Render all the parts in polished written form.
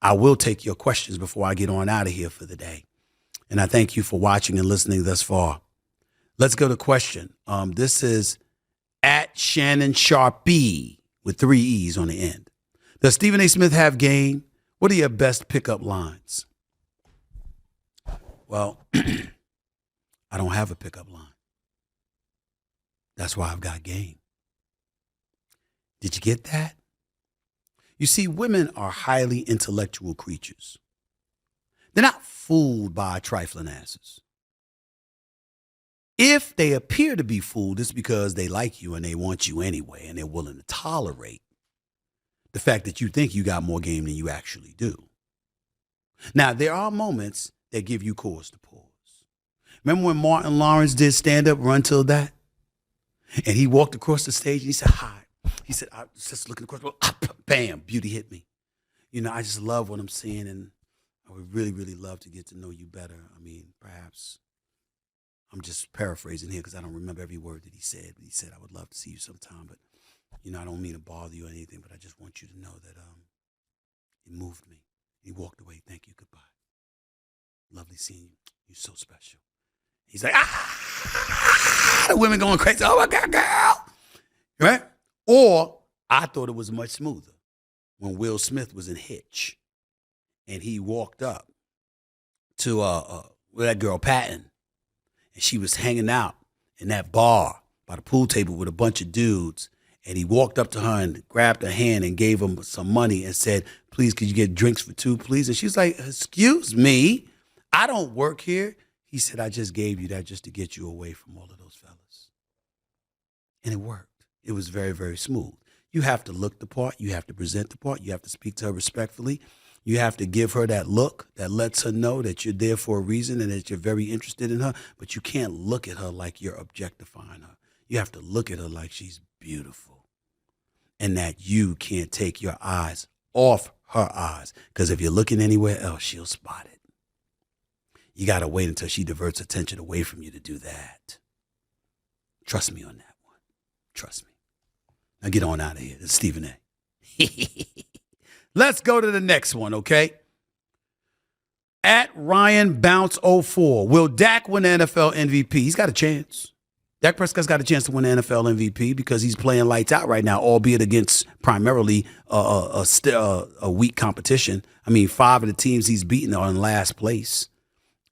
I will take your questions before I get on out of here for the day. And I thank you for watching and listening thus far. Let's go to question. This is at Shannon Sharpie with 3 E's on the end. Does Stephen A. Smith have game? What are your best pickup lines? Well, I don't have a pickup line. That's why I've got game. Did you get that? You see, women are highly intellectual creatures. They're not fooled by trifling asses. If they appear to be fooled, it's because they like you and they want you anyway, and they're willing to tolerate the fact that you think you got more game than you actually do. Now, there are moments that give you cause to pause. Remember when Martin Lawrence did stand-up Run Till That? And he walked across the stage and he said, hi. He said, I was just looking across, bam, beauty hit me. You know, I just love what I'm seeing, and I would really, really love to get to know you better. I mean, perhaps I'm just paraphrasing here because I don't remember every word that he said. But he said, I would love to see you sometime, but, you know, I don't mean to bother you or anything, but I just want you to know that it moved me. He walked away. Thank you. Goodbye. Lovely seeing you. You're so special. He's like, the women going crazy. Oh, my God, girl. Right? Or I thought it was much smoother when Will Smith was in Hitch and he walked up to that girl Patton, and she was hanging out in that bar by the pool table with a bunch of dudes, and he walked up to her and grabbed her hand and gave him some money and said, please, could you get drinks for 2, please? And she's like, excuse me, I don't work here. He said, I just gave you that just to get you away from all of those fellas. And it worked. It was very, very smooth. You have to look the part. You have to present the part. You have to speak to her respectfully. You have to give her that look that lets her know that you're there for a reason and that you're very interested in her. But you can't look at her like you're objectifying her. You have to look at her like she's beautiful and that you can't take your eyes off her eyes. Because if you're looking anywhere else, she'll spot it. You got to wait until she diverts attention away from you to do that. Trust me on that one. Trust me. Now get on out of here. It's Stephen A. Let's go to the next one, okay? At Ryan Bounce 04. Will Dak win the NFL MVP? He's got a chance. Dak Prescott's got a chance to win the NFL MVP because he's playing lights out right now, albeit against primarily a weak competition. I mean, 5 of the teams he's beaten are in last place.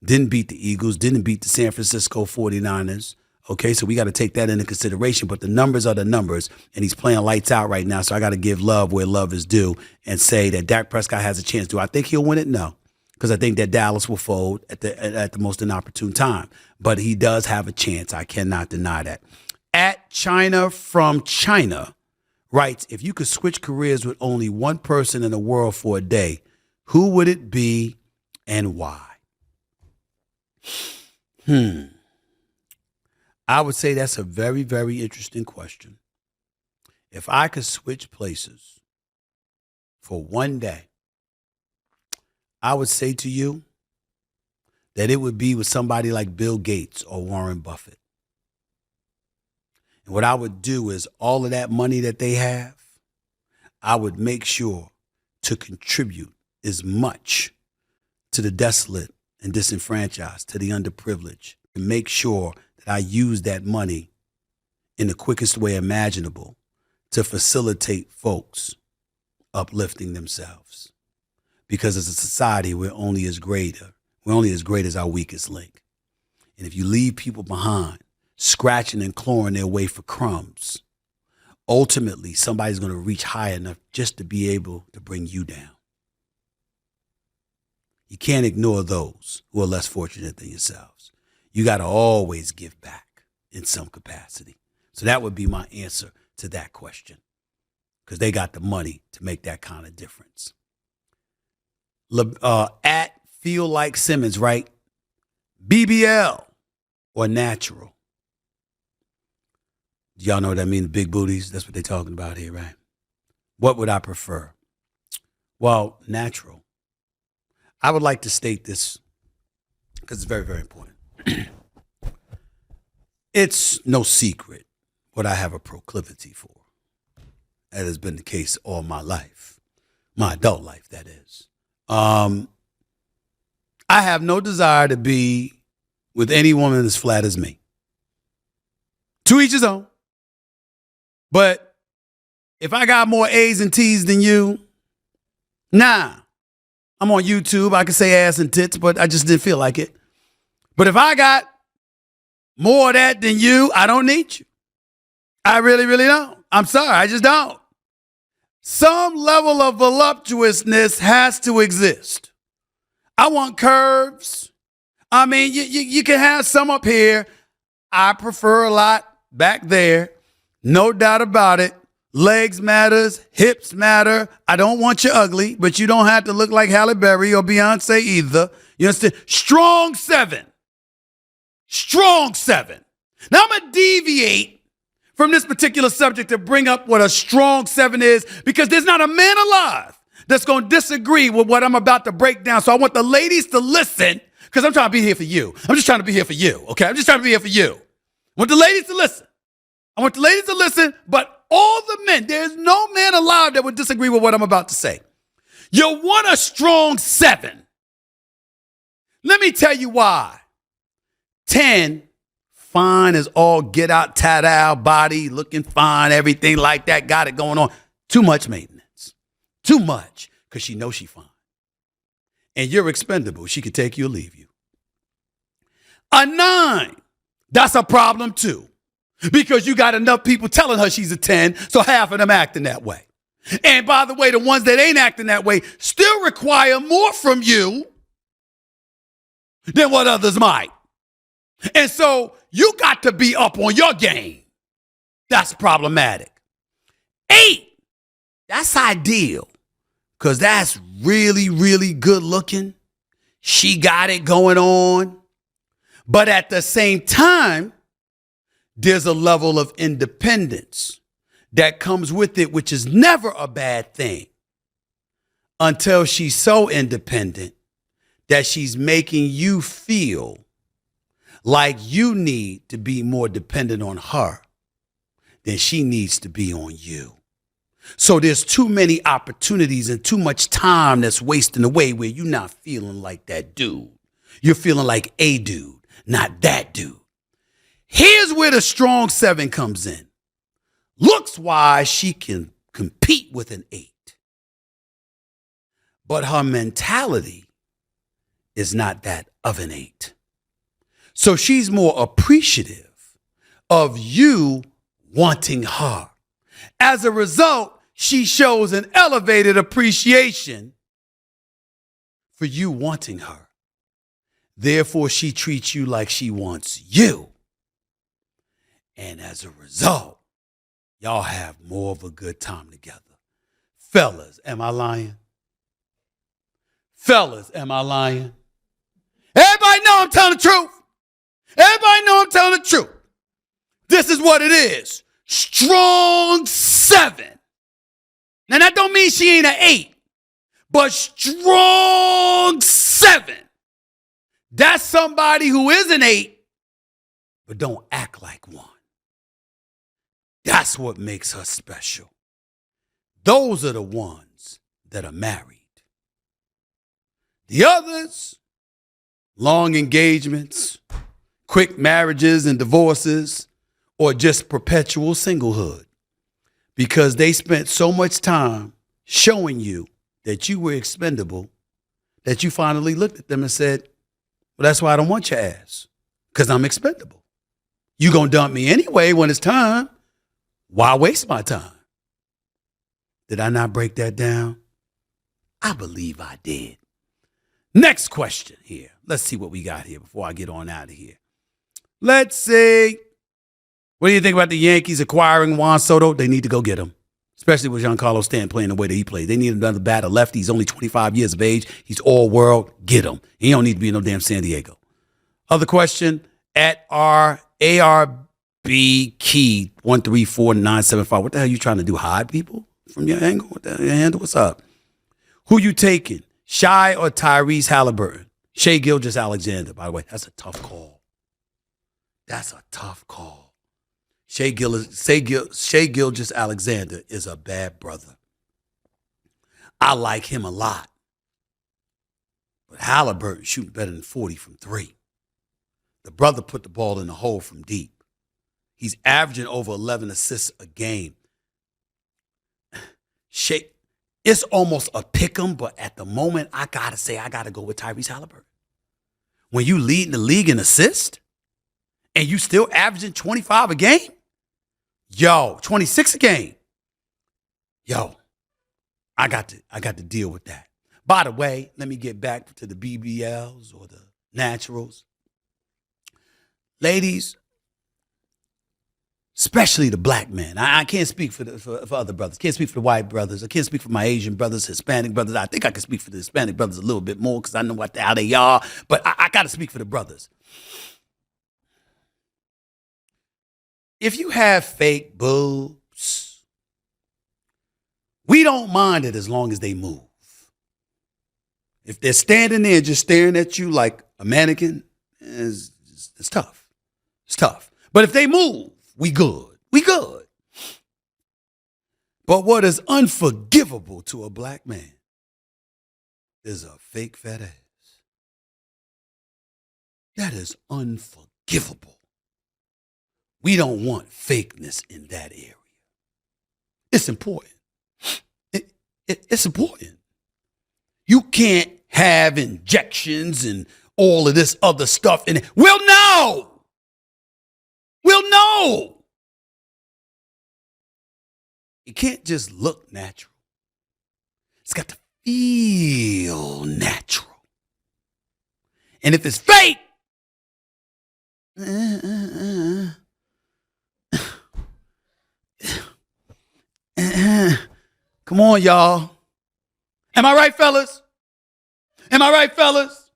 Didn't beat the Eagles, didn't beat the San Francisco 49ers. Okay, so we got to take that into consideration. But the numbers are the numbers, and he's playing lights out right now. So I got to give love where love is due and say that Dak Prescott has a chance. Do I think he'll win it? No, because I think that Dallas will fold at the most inopportune time. But he does have a chance. I cannot deny that. At China from China writes, if you could switch careers with only one person in the world for a day, who would it be and why? I would say that's a very, very interesting question. If I could switch places for one day, I would say to you that it would be with somebody like Bill Gates or Warren Buffett. And what I would do is all of that money that they have, I would make sure to contribute as much to the desolate and disenfranchised, to the underprivileged, and make sure that I use that money in the quickest way imaginable to facilitate folks uplifting themselves. Because as a society, we're only as great as our weakest link. And if you leave people behind, scratching and clawing their way for crumbs, ultimately somebody's going to reach high enough just to be able to bring you down. You can't ignore those who are less fortunate than yourselves. You got to always give back in some capacity. So that would be my answer to that question, because they got the money to make that kind of difference. At Feel Like Simmons, right? BBL or natural? Do y'all know what I mean? Big booties. That's what they're talking about here, right? What would I prefer? Well, natural. I would like to state this because it's very, very important. It's no secret what I have a proclivity for. That has been the case all my life, my adult life, that is. I have no desire to be with any woman as flat as me. To each his own. But if I got more A's and T's than you, nah. I'm on YouTube. I can say ass and tits, but I just didn't feel like it. But if I got more of that than you, I don't need you. I really, really don't. I'm sorry. I just don't. Some level of voluptuousness has to exist. I want curves. I mean, you can have some up here. I prefer a lot back there. No doubt about it. Legs matters. Hips matter. I don't want you ugly, but you don't have to look like Halle Berry or Beyonce either. You understand? Strong 7. Strong 7. Now I'm going to deviate from this particular subject to bring up what a strong 7 is, because there's not a man alive that's going to disagree with what I'm about to break down. So I want the ladies to listen, because I'm trying to be here for you. I'm just trying to be here for you, okay? I'm just trying to be here for you. I want the ladies to listen. I want the ladies to listen, but all the men, there's no man alive that would disagree with what I'm about to say. You want a strong 7. Let me tell you why. 10, fine as all get out, tat out, body, looking fine, everything like that, got it going on. Too much maintenance. Too much, because she knows she fine. And you're expendable. She could take you or leave you. A 9, that's a problem too, because you got enough people telling her she's a 10, so half of them acting that way. And by the way, the ones that ain't acting that way still require more from you than what others might. And so you got to be up on your game. That's problematic. 8, that's ideal, because that's really, really good looking. She got it going on. But at the same time, there's a level of independence that comes with it, which is never a bad thing, until she's so independent that she's making you feel like you need to be more dependent on her than she needs to be on you. So there's too many opportunities and too much time that's wasting away where you're not feeling like that dude. You're feeling like a dude, not that dude. Here's where the strong 7 comes in. Looks-wise, she can compete with an 8. But her mentality is not that of an 8. So she's more appreciative of you wanting her. As a result, she shows an elevated appreciation for you wanting her. Therefore, she treats you like she wants you. And as a result, y'all have more of a good time together. Fellas, am I lying? Fellas, am I lying? Everybody know I'm telling the truth. Everybody know I'm telling the truth. This is what it is. Strong 7. Now that don't mean she ain't an 8, but strong 7. That's somebody who is an 8, but don't act like one. That's what makes her special. Those are the ones that are married. The others, long engagements, quick marriages and divorces, or just perpetual singlehood, because they spent so much time showing you that you were expendable that you finally looked at them and said, well, that's why I don't want your ass, because I'm expendable. You gonna dump me anyway when it's time. Why waste my time? Did I not break that down? I believe I did. Next question here. Let's see what we got here before I get on out of here. Let's see. What do you think about the Yankees acquiring Juan Soto? They need to go get him, especially with Giancarlo Stanton playing the way that he plays. They need another batter lefty. He's only 25 years of age. He's all world. Get him. He don't need to be in no damn San Diego. Other question, at ARB Key 134975. What the hell are you trying to do? Hide people from your angle? What the handle? What's up? Who you taking? Shy or Tyrese Haliburton? Shai Gilgeous-Alexander, by the way. That's a tough call. That's a tough call. Shai Gilgeous-Alexander is a bad brother. I like him a lot. Haliburton shooting better than 40 from three. The brother put the ball in the hole from deep. He's averaging over 11 assists a game. It's almost a pick 'em, but at the moment, I got to go with Tyrese Haliburton. When you lead the league in assists and you still averaging 25 a game, 26 a game, I got to deal with that. By the way, let me get back to the BBLs or the naturals. Ladies, especially the black men. I can't speak for other brothers. Can't speak for the white brothers. I can't speak for my Asian brothers, Hispanic brothers. I think I can speak for the Hispanic brothers a little bit more because I know how they are. But I got to speak for the brothers. If you have fake boobs, we don't mind it as long as they move. If they're standing there just staring at you like a mannequin, it's tough. It's tough. But if they move, we good. We good. But what is unforgivable to a black man is a fake fat ass. That is unforgivable. We don't want fakeness in that area. It's important. It's important. You can't have injections and all of this other stuff in it. We'll know. We'll know. It can't just look natural. It's got to feel natural. And if it's fake, come on, y'all. Am I right, fellas? Am I right, fellas?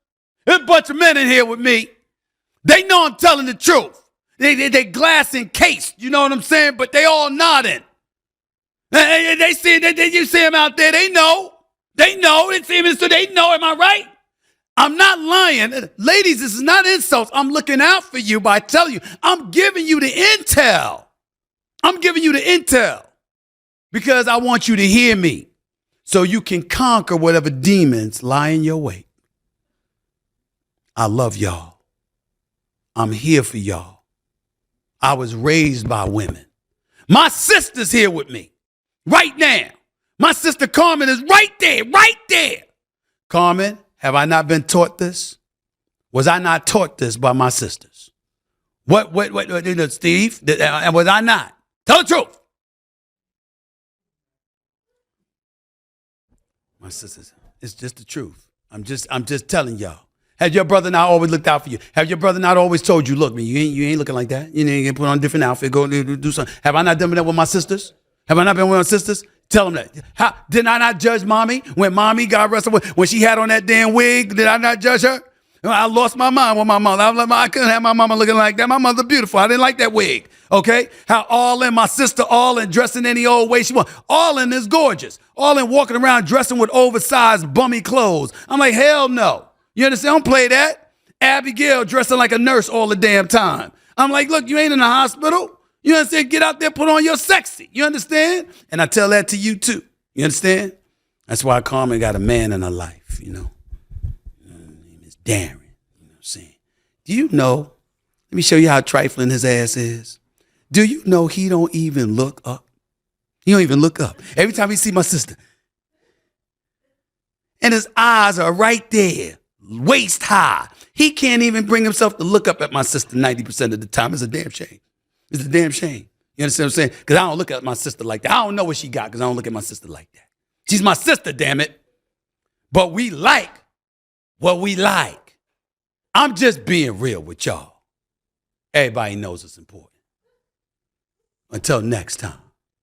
There's a bunch of men in here with me. They know I'm telling the truth. They glass encased, you know what I'm saying? But they all nodding. You see them out there, they know. They know. They see them, so they know. Am I right? I'm not lying. Ladies, this is not insults. I'm looking out for you by telling you. I'm giving you the intel. I'm giving you the intel because I want you to hear me so you can conquer whatever demons lie in your way. I love y'all. I'm here for y'all. I was raised by women. My sister's here with me right now. My sister Carmen is right there. Carmen, have I not been taught this? Was I not taught this by my sisters? What, Steve? Was I not? Tell the truth. My sisters, it's just the truth. I'm just telling y'all. Has your brother not always looked out for you? Have your brother not always told you, look, man, you ain't looking like that. You ain't put on a different outfit, go do something. Have I not done that with my sisters? Have I not been with my sisters? Tell them that. Did I not judge mommy when mommy got arrested? When she had on that damn wig, did I not judge her? I lost my mind with my mother. I couldn't have my mama looking like that. My mother beautiful. I didn't like that wig. Okay? How all in, my sister all in, dressing any old way she wants. All in is gorgeous. All in walking around dressing with oversized bummy clothes. I'm like, hell no. You understand? Don't play that. Abigail dressing like a nurse all the damn time. I'm like, look, you ain't in the hospital. You understand? Get out there, put on your sexy. You understand? And I tell that to you too. You understand? That's why Carmen got a man in her life, you know. His name is Darren. You know what I'm saying? Do you know? Let me show you how trifling his ass is. Do you know he don't even look up? He don't even look up. Every time he see my sister. And his eyes are right there. Waist high. He can't even bring himself to look up at my sister 90% of the time. It's a damn shame. It's a damn shame. You understand what I'm saying? Because I don't look at my sister like that. I don't know what she got because I don't look at my sister like that. She's my sister, damn it. But we like what we like. I'm just being real with y'all. Everybody knows it's important. Until next time.